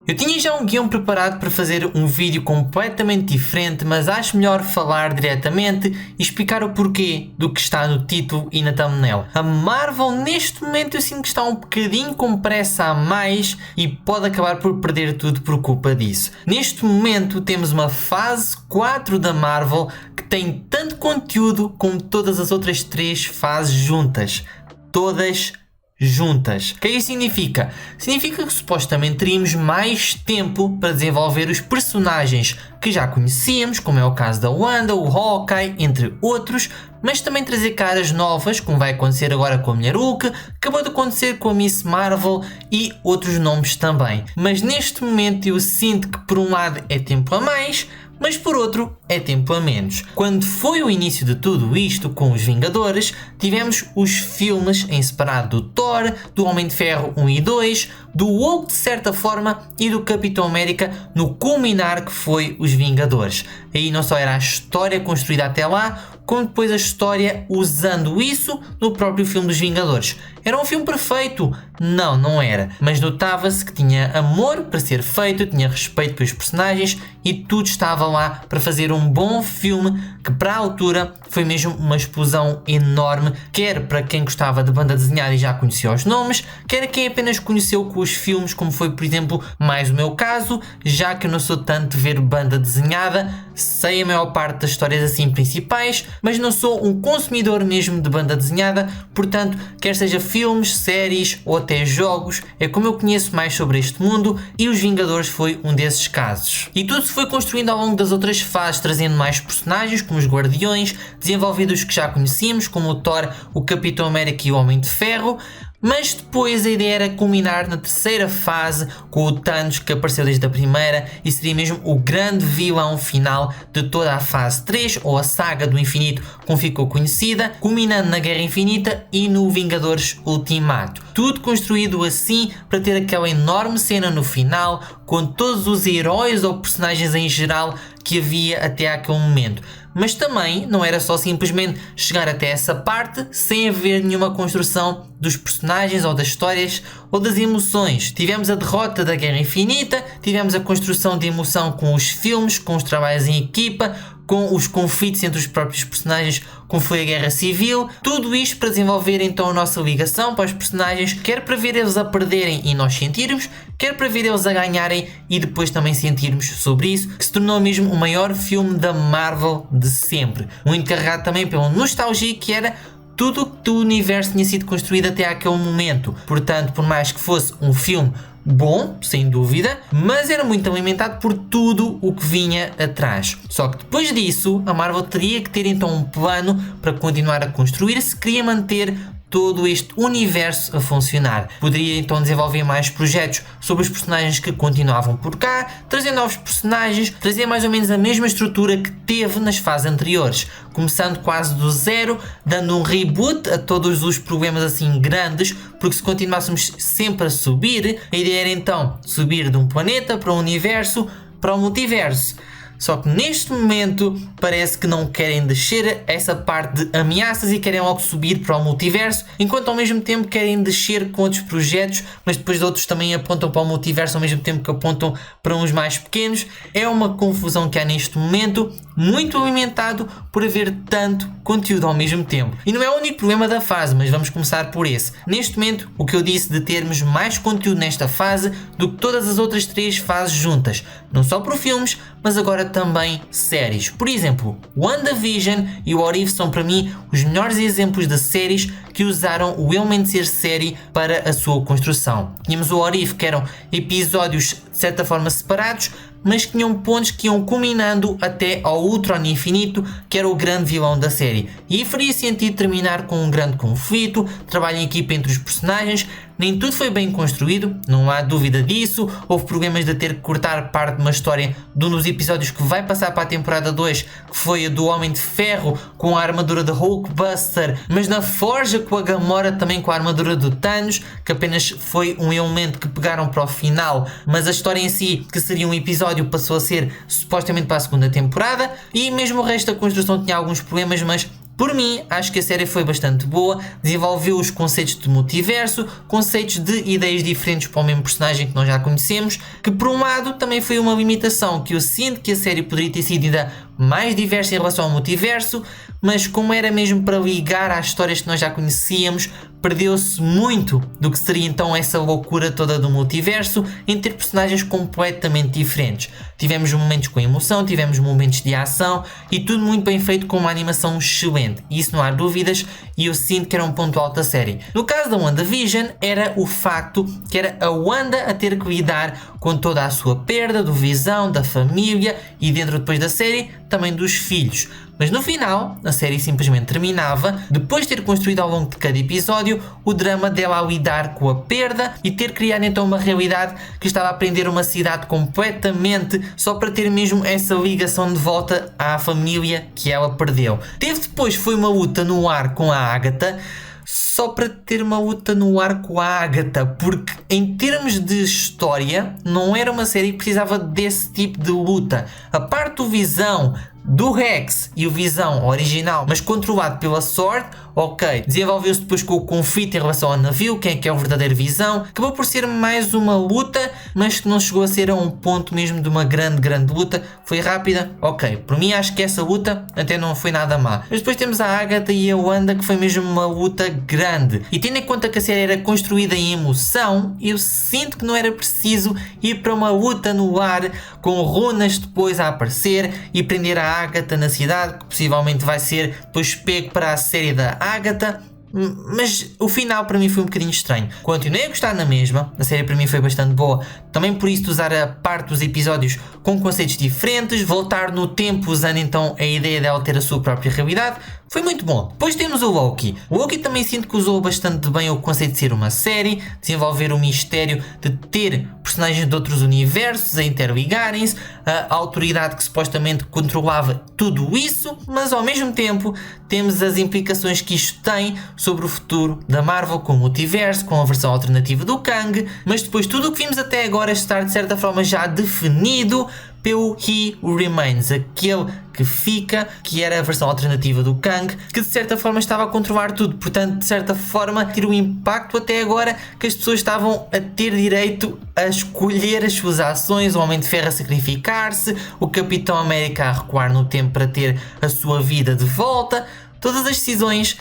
Eu tinha já um guião preparado para fazer um vídeo completamente diferente, mas acho melhor falar diretamente e explicar o porquê do que está no título e na thumbnail. A Marvel neste momento eu sinto que está um bocadinho com pressa a mais e pode acabar por perder tudo por culpa disso. Neste momento temos uma fase 4 da Marvel que tem tanto conteúdo como todas as outras 3 fases juntas. Todas juntas. O que isso significa? Significa que supostamente teríamos mais tempo para desenvolver os personagens que já conhecíamos, como é o caso da Wanda, o Hawkeye, entre outros, mas também trazer caras novas, como vai acontecer agora com a Mulher Hulk, acabou de acontecer com a Miss Marvel e outros nomes também. Mas neste momento eu sinto que por um lado é tempo a mais, mas por outro é tempo a menos. Quando foi o início de tudo isto com os Vingadores, tivemos os filmes em separado do Thor, do Homem de Ferro 1 e 2, do Hulk de certa forma e do Capitão América no culminar que foi os Vingadores. Aí não só era a história construída até lá, como depois a história usando isso no próprio filme dos Vingadores. Era um filme perfeito? Não, não era. Mas notava-se que tinha amor para ser feito, tinha respeito pelos personagens e tudo estava lá para fazer um bom filme que para a altura foi mesmo uma explosão enorme, quer para quem gostava de banda desenhada e já conhecia os nomes, quer quem apenas conheceu com os filmes, como foi por exemplo mais o meu caso, já que eu não sou tanto de ver banda desenhada, sei a maior parte das histórias assim principais, mas não sou um consumidor mesmo de banda desenhada, portanto, quer seja filmes, séries ou até jogos, é como eu conheço mais sobre este mundo e os Vingadores foi um desses casos. E tudo se foi construindo ao longo das outras fases, trazendo mais personagens como os Guardiões, desenvolvendo os que já conhecíamos, como o Thor, o Capitão América e o Homem de Ferro, mas depois a ideia era culminar na terceira fase com o Thanos, que apareceu desde a primeira e seria mesmo o grande vilão final de toda a fase 3, ou a saga do infinito como ficou conhecida, culminando na Guerra Infinita e no Vingadores Ultimato. Tudo construído assim para ter aquela enorme cena no final com todos os heróis ou personagens em geral que havia até aquele momento. Mas também não era só simplesmente chegar até essa parte sem haver nenhuma construção dos personagens ou das histórias ou das emoções. Tivemos a derrota da Guerra Infinita, tivemos a construção de emoção com os filmes, com os trabalhos em equipa, com os conflitos entre os próprios personagens, como foi a Guerra Civil, tudo isto para desenvolver então a nossa ligação para os personagens, quer para ver eles a perderem e nós sentirmos, quer para ver eles a ganharem e depois também sentirmos sobre isso, que se tornou mesmo o maior filme da Marvel de sempre. Muito carregado também pela nostalgia que era tudo o que o universo tinha sido construído até aquele momento. Portanto, por mais que fosse um filme bom, sem dúvida, mas era muito alimentado por tudo o que vinha atrás. Só que depois disso, a Marvel teria que ter então um plano para continuar a construir se queria manter todo este universo a funcionar. Poderia então desenvolver mais projetos sobre os personagens que continuavam por cá, trazer novos personagens, trazer mais ou menos a mesma estrutura que teve nas fases anteriores, começando quase do zero, dando um reboot a todos os problemas assim grandes, porque se continuássemos sempre a subir, a ideia era então subir de um planeta para o universo, para o multiverso. Só que neste momento parece que não querem descer essa parte de ameaças e querem logo subir para o multiverso, enquanto ao mesmo tempo querem descer com outros projetos, mas depois outros também apontam para o multiverso ao mesmo tempo que apontam para uns mais pequenos. É uma confusão que há neste momento, muito alimentado por haver tanto conteúdo ao mesmo tempo. E não é o único problema da fase, mas vamos começar por esse. Neste momento, o que eu disse de termos mais conteúdo nesta fase do que todas as outras 3 fases juntas, não só por filmes, mas agora também séries. Por exemplo, WandaVision e o What If são para mim os melhores exemplos de séries que usaram o elemento de ser série para a sua construção. Tínhamos o What If, que eram episódios de certa forma separados, mas que tinham pontos que iam culminando até ao Ultron Infinito, que era o grande vilão da série. E faria sentido terminar com um grande conflito, trabalho em equipa entre os personagens. Nem tudo foi bem construído, não há dúvida disso. Houve problemas de ter que cortar parte de uma história de um dos episódios que vai passar para a temporada 2, que foi a do Homem de Ferro com a armadura de Hulkbuster, mas na forja com a Gamora também com a armadura do Thanos, que apenas foi um elemento que pegaram para o final, mas a história em si, que seria um episódio, passou a ser supostamente para a segunda temporada, e mesmo o resto da construção tinha alguns problemas, mas Por mim, acho que a série foi bastante boa, desenvolveu os conceitos de multiverso, conceitos de ideias diferentes para o mesmo personagem que nós já conhecemos, que por um lado também foi uma limitação, que eu sinto que a série poderia ter sido ainda mais diversa em relação ao multiverso, mas como era mesmo para ligar às histórias que nós já conhecíamos, perdeu-se muito do que seria então essa loucura toda do multiverso em ter personagens completamente diferentes. Tivemos momentos com emoção, tivemos momentos de ação e tudo muito bem feito com uma animação excelente. Isso não há dúvidas e eu sinto que era um ponto alto da série. No caso da WandaVision era o facto que era a Wanda a ter que lidar com toda a sua perda do Visão, da família e dentro depois da série também dos filhos. Mas no final, a série simplesmente terminava, depois de ter construído ao longo de cada episódio o drama dela a lidar com a perda e ter criado então uma realidade que estava a prender uma cidade completamente só para ter mesmo essa ligação de volta à família que ela perdeu. Teve depois foi uma luta no ar com a Agatha, só para ter uma luta no ar com a Agatha, porque em termos de história não era uma série que precisava desse tipo de luta. A parte do Visão, do Rex e o Visão original, mas controlado pela Sword, ok, desenvolveu-se depois com o conflito em relação ao navio, quem é que é o verdadeiro Visão, acabou por ser mais uma luta, mas que não chegou a ser a um ponto mesmo de uma grande luta, foi rápida, ok, por mim acho que essa luta até não foi nada má, mas depois temos a Agatha e a Wanda que foi mesmo uma luta grande, e tendo em conta que a série era construída em emoção, eu sinto que não era preciso ir para uma luta no ar, com runas depois a aparecer e prender a Agatha na cidade, que possivelmente vai ser depois pego para a série da Agatha, mas o final para mim foi um bocadinho estranho. Continuei a gostar na mesma, a série para mim foi bastante boa, também por isso de usar a parte dos episódios com conceitos diferentes, voltar no tempo usando então a ideia dela ter a sua própria realidade, foi muito bom. Depois temos o Loki. O Loki também sinto que usou bastante bem o conceito de ser uma série, desenvolver o mistério de ter personagens de outros universos a interligarem-se, a autoridade que supostamente controlava tudo isso, mas ao mesmo tempo temos as implicações que isto tem sobre o futuro da Marvel com o multiverso, com a versão alternativa do Kang, mas depois tudo o que vimos até agora estar de certa forma já definido pelo He Remains, aquele que fica, que era a versão alternativa do Kang, que de certa forma estava a controlar tudo, portanto de certa forma ter o impacto até agora que as pessoas estavam a ter direito a escolher as suas ações, o Homem de Ferro a sacrificar-se, o Capitão América a recuar no tempo para ter a sua vida de volta, todas as decisões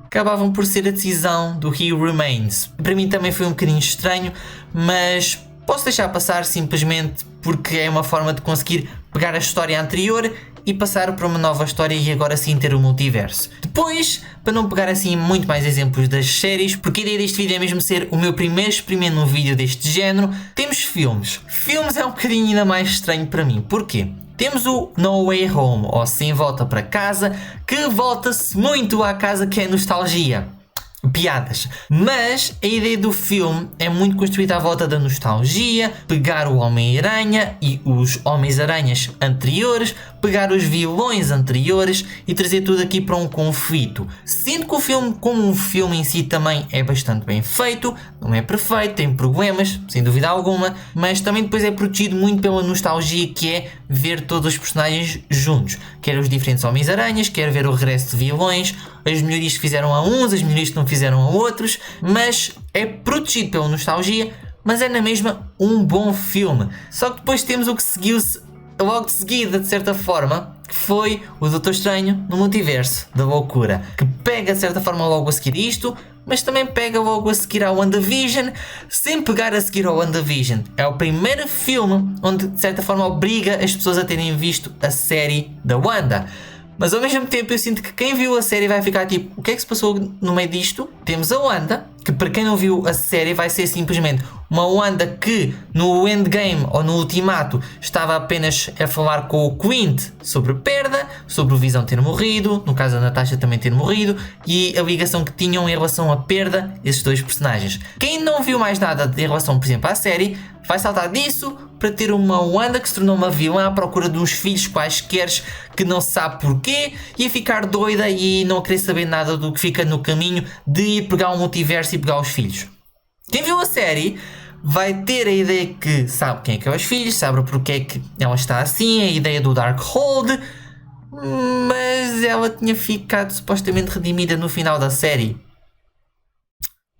acabavam por ser a decisão do He Remains. Para mim também foi um bocadinho estranho, mas posso deixar passar simplesmente porque é uma forma de conseguir pegar a história anterior e passar para uma nova história e agora sim ter o multiverso. Depois, para não pegar assim muito mais exemplos das séries, porque a ideia deste vídeo é mesmo ser o meu primeiro experimento num vídeo deste género, temos filmes. Filmes é um bocadinho ainda mais estranho para mim. Porquê? Temos o No Way Home, ou Sem Volta para Casa, que volta-se muito à casa que é nostalgia. Piadas. Mas a ideia do filme é muito construída à volta da nostalgia, pegar o Homem-Aranha e os Homens-Aranhas anteriores, pegar os vilões anteriores e trazer tudo aqui para um conflito. Sinto que o filme, como um filme em si, também é bastante bem feito, não é perfeito, tem problemas, sem dúvida alguma, mas também depois é protegido muito pela nostalgia que é ver todos os personagens juntos. Quer os diferentes Homens-Aranhas, quer ver o regresso de vilões, as melhorias que fizeram a uns, as melhorias que não fizeram a outros, mas é protegido pela nostalgia, mas é na mesma um bom filme. Só que depois temos o que seguiu-se logo de seguida, de certa forma, que foi o Doutor Estranho no Multiverso da Loucura, que pega de certa forma logo a seguir isto, mas também pega logo a seguir ao WandaVision, sem pegar a seguir ao WandaVision. É o primeiro filme onde de certa forma obriga as pessoas a terem visto a série da Wanda. Mas ao mesmo tempo eu sinto que quem viu a série vai ficar tipo, o que é que se passou no meio disto? Temos a Wanda, que para quem não viu a série vai ser simplesmente uma Wanda que no Endgame ou no Ultimato estava apenas a falar com o Clint sobre perda, sobre o Visão ter morrido, no caso da Natasha também ter morrido, e a ligação que tinham em relação à perda esses dois personagens. Quem não viu mais nada em relação, por exemplo, à série, vai saltar disso para ter uma Wanda que se tornou uma vilã à procura de uns filhos quaisquer que não se sabe porquê e a ficar doida e não querer saber nada do que fica no caminho de ir pegar um multiverso e pegar os filhos. Quem viu a série vai ter a ideia que sabe quem é os filhos, sabe porque é que ela está assim, a ideia do Darkhold, mas ela tinha ficado supostamente redimida no final da série.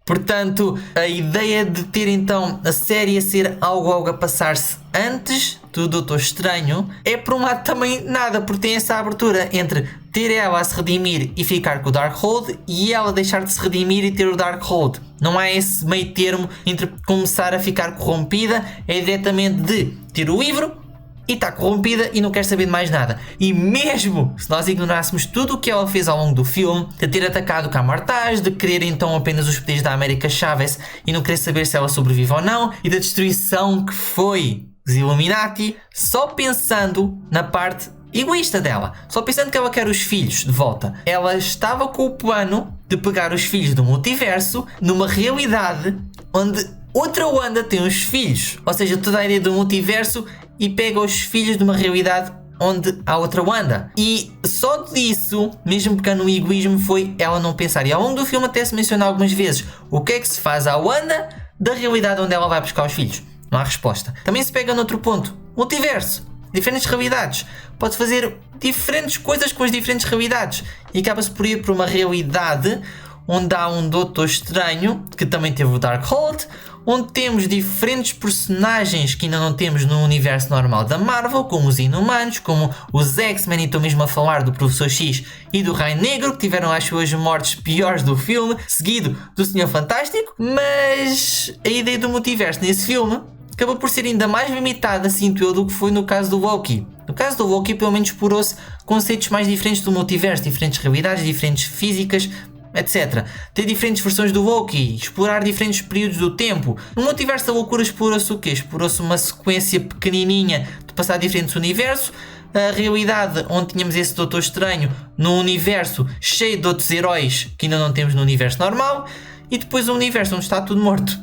Portanto, a ideia de ter então a série a ser algo a passar-se antes do Doutor Estranho é por um lado também nada, porque tem essa abertura entre ter ela a se redimir e ficar com o Darkhold e ela deixar de se redimir e ter o Darkhold. Não há esse meio termo entre começar a ficar corrompida, é diretamente de ter o livro e está corrompida e não quer saber de mais nada. E mesmo se nós ignorássemos tudo o que ela fez ao longo do filme, de ter atacado Kamar-Taj, de querer então apenas os poderes da América Chavez e não querer saber se ela sobrevive ou não, e da destruição que foi os Illuminati, só pensando na parte egoísta dela, só pensando que ela quer os filhos de volta, ela estava com o plano de pegar os filhos do multiverso numa realidade onde outra Wanda tem os filhos, ou seja, toda a ideia do multiverso, e pega os filhos de uma realidade onde há outra Wanda. E só disso, mesmo pequeno egoísmo, foi ela não pensar. E ao longo do filme até se menciona algumas vezes o que é que se faz à Wanda da realidade onde ela vai buscar os filhos. Não há resposta. Também se pega noutro ponto. Multiverso. Diferentes realidades. Pode fazer diferentes coisas com as diferentes realidades. E acaba-se por ir para uma realidade onde há um Doutor Estranho, que também teve o Darkhold, onde temos diferentes personagens que ainda não temos no universo normal da Marvel, como os Inumanos, como os X-Men, e estou mesmo a falar do Professor X e do Raio Negro, que tiveram as suas mortes piores do filme, seguido do Senhor Fantástico. Mas a ideia do multiverso nesse filme acabou por ser ainda mais limitada, sinto eu, do que foi no caso do Loki. No caso do Loki, pelo menos explorou-se conceitos mais diferentes do multiverso, diferentes realidades, diferentes físicas, etc. Ter diferentes versões do Loki, explorar diferentes períodos do tempo. No multiverso da loucura explorou-se o quê? Explorou-se uma sequência pequenininha de passar diferentes universos, a realidade onde tínhamos esse Doutor Estranho num universo cheio de outros heróis que ainda não temos no universo normal, e depois um universo onde está tudo morto.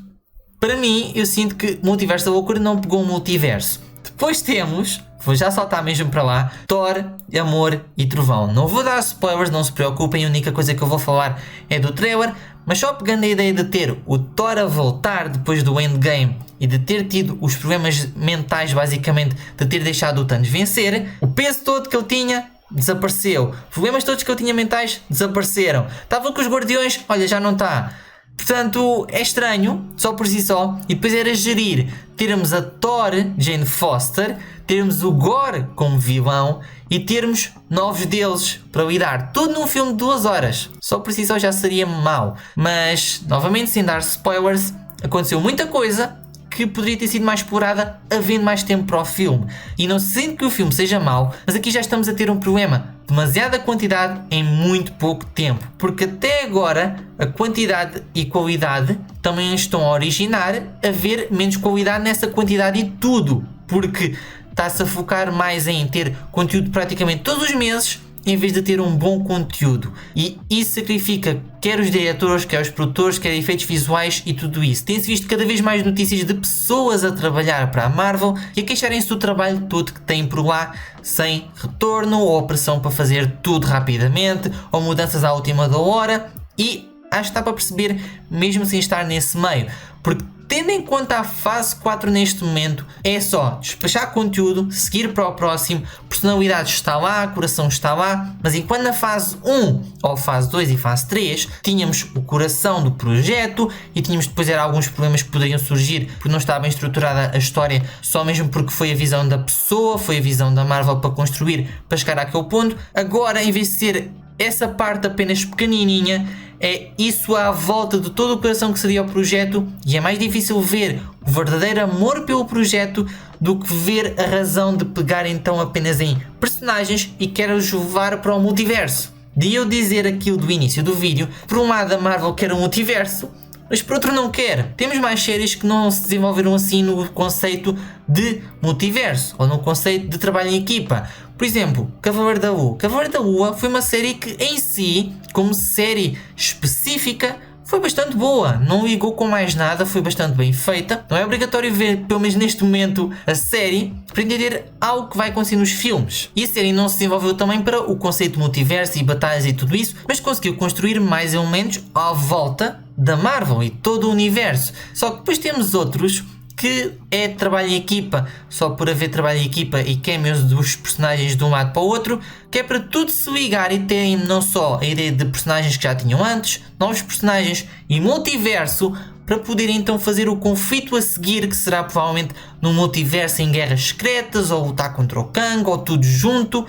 Para mim, eu sinto que o multiverso da loucura não pegou o multiverso. Depois temos, vou já saltar mesmo para lá, Thor, Amor e Trovão. Não vou dar spoilers, não se preocupem, a única coisa que eu vou falar é do trailer, mas só pegando a ideia de ter o Thor a voltar depois do Endgame e de ter tido os problemas mentais, basicamente, de ter deixado o Thanos vencer, o peso todo que ele tinha desapareceu, os problemas todos que ele tinha mentais desapareceram. Estava com os Guardiões, olha, já não está. Portanto, é estranho, só por si só. E depois era gerir, termos a Thor, Jane Foster, termos o Gore como vilão e termos novos deuses para lidar. Tudo num filme de 2 horas. Só por si só já seria mau. Mas, novamente, sem dar spoilers, aconteceu muita coisa que poderia ter sido mais explorada havendo mais tempo para o filme. E não sinto que o filme seja mau, mas aqui já estamos a ter um problema. Demasiada quantidade em muito pouco tempo. Porque até agora a quantidade e qualidade também estão a originar a ver menos qualidade nessa quantidade e tudo. Porque está-se a focar mais em ter conteúdo praticamente todos os meses, em vez de ter um bom conteúdo. E isso sacrifica quer os diretores, quer os produtores, quer efeitos visuais e tudo isso. Tem-se visto cada vez mais notícias de pessoas a trabalhar para a Marvel e a queixarem-se do trabalho todo que têm por lá, sem retorno, ou pressão para fazer tudo rapidamente, ou mudanças à última da hora. E acho que está para perceber, mesmo sem estar nesse meio. Porque tendo em conta a fase 4 neste momento, é só despachar conteúdo, seguir para o próximo, personalidade está lá, coração está lá, mas enquanto na fase 1, ou fase 2 e fase 3, tínhamos o coração do projeto e tínhamos depois alguns problemas que poderiam surgir porque não estava bem estruturada a história, só mesmo porque foi a visão da pessoa, foi a visão da Marvel para construir, para chegar àquele ponto. Agora, em vez de ser essa parte apenas pequenininha, é isso à volta de todo o coração que seria o projeto, e é mais difícil ver o verdadeiro amor pelo projeto do que ver a razão de pegar então apenas em personagens e querer os levar para o multiverso. De eu dizer aquilo do início do vídeo, por um lado a Marvel quer um multiverso, mas por outro não quer. Temos mais séries que não se desenvolveram assim no conceito de multiverso, ou no conceito de trabalho em equipa. Por exemplo, Cavaleiro da Lua. Cavaleiro da Lua foi uma série que em si, como série específica, foi bastante boa. Não ligou com mais nada, foi bastante bem feita. Não é obrigatório ver, pelo menos neste momento, a série para entender algo que vai acontecer nos filmes. E a série não se desenvolveu também para o conceito de multiverso e batalhas e tudo isso, mas conseguiu construir mais elementos à volta da Marvel e todo o universo. Só que depois temos outros que é trabalho em equipa, só por haver trabalho em equipa e cameos dos personagens de um lado para o outro, que é para tudo se ligar e terem não só a ideia de personagens que já tinham antes, novos personagens e multiverso, para poderem então fazer o conflito a seguir, que será provavelmente num multiverso em guerras secretas, ou lutar contra o Kang, ou tudo junto,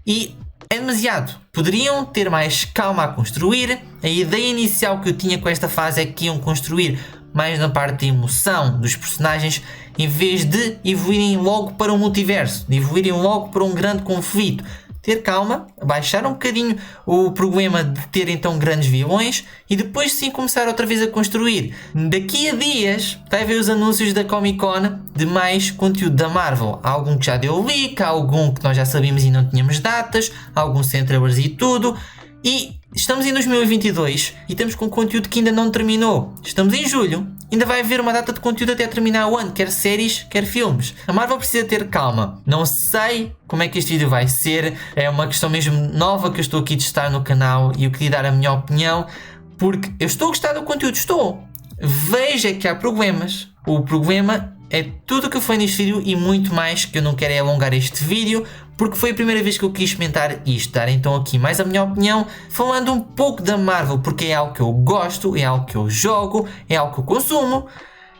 e é demasiado. Poderiam ter mais calma a construir. A ideia inicial que eu tinha com esta fase é que iam construir mais na parte de emoção dos personagens, em vez de evoluírem logo para o multiverso, de evoluírem logo para um grande conflito. Ter calma, baixar um bocadinho o problema de ter então grandes vilões e depois sim começar outra vez a construir. Daqui a dias vai ver os anúncios da Comic Con de mais conteúdo da Marvel. Há algum que já deu leak, há algum que nós já sabíamos e não tínhamos datas, há alguns sem trailers e tudo. E estamos em 2022 e estamos com conteúdo que ainda não terminou. Estamos em julho, ainda vai haver uma data de conteúdo até terminar o ano, quer séries, quer filmes. A Marvel precisa ter calma. Não sei como é que este vídeo vai ser, é uma questão mesmo nova que eu estou aqui a testar no canal e eu queria dar a minha opinião, porque eu estou a gostar do conteúdo, estou. Veja que há problemas. O problema é tudo o que foi neste vídeo e muito mais, que eu não quero alongar este vídeo, porque foi a primeira vez que eu quis experimentar isto, dar então aqui mais a minha opinião, falando um pouco da Marvel, porque é algo que eu gosto, é algo que eu jogo, é algo que eu consumo,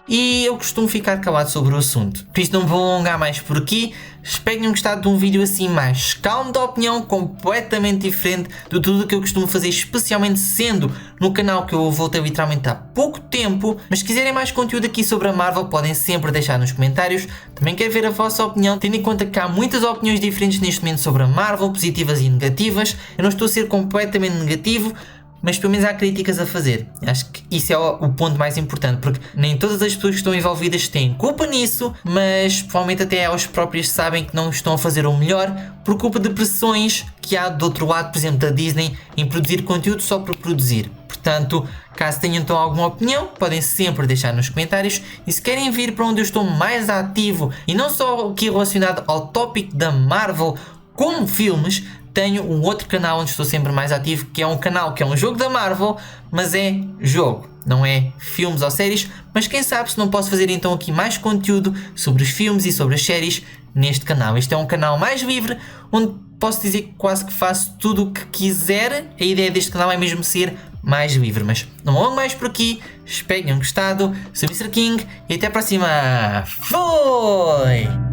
e eu costumo ficar calado sobre o assunto. Por isso não vou alongar mais por aqui. Espero que tenham gostado de um vídeo assim mais calmo, de opinião completamente diferente de tudo o que eu costumo fazer, especialmente sendo no canal que eu voltei literalmente há pouco tempo. Mas se quiserem mais conteúdo aqui sobre a Marvel, podem sempre deixar nos comentários. Também quero ver a vossa opinião, tendo em conta que há muitas opiniões diferentes neste momento sobre a Marvel, positivas e negativas. Eu não estou a ser completamente negativo, mas pelo menos há críticas a fazer. Acho que isso é o ponto mais importante, porque nem todas as pessoas que estão envolvidas têm culpa nisso, mas provavelmente até elas próprias sabem que não estão a fazer o melhor por culpa de pressões que há do outro lado, por exemplo da Disney, em produzir conteúdo só por produzir. Portanto, caso tenham então alguma opinião, podem sempre deixar nos comentários, e se querem vir para onde eu estou mais ativo, e não só aqui relacionado ao tópico da Marvel, como filmes, tenho um outro canal onde estou sempre mais ativo, que é um canal que é um jogo da Marvel, mas é jogo, não é filmes ou séries. Mas quem sabe se não posso fazer então aqui mais conteúdo sobre os filmes e sobre as séries neste canal. Este é um canal mais livre, onde posso dizer que quase que faço tudo o que quiser. A ideia deste canal é mesmo ser mais livre, mas não alongo mais por aqui. Espero que tenham gostado. Sou o Mr. King e até a próxima. Fui!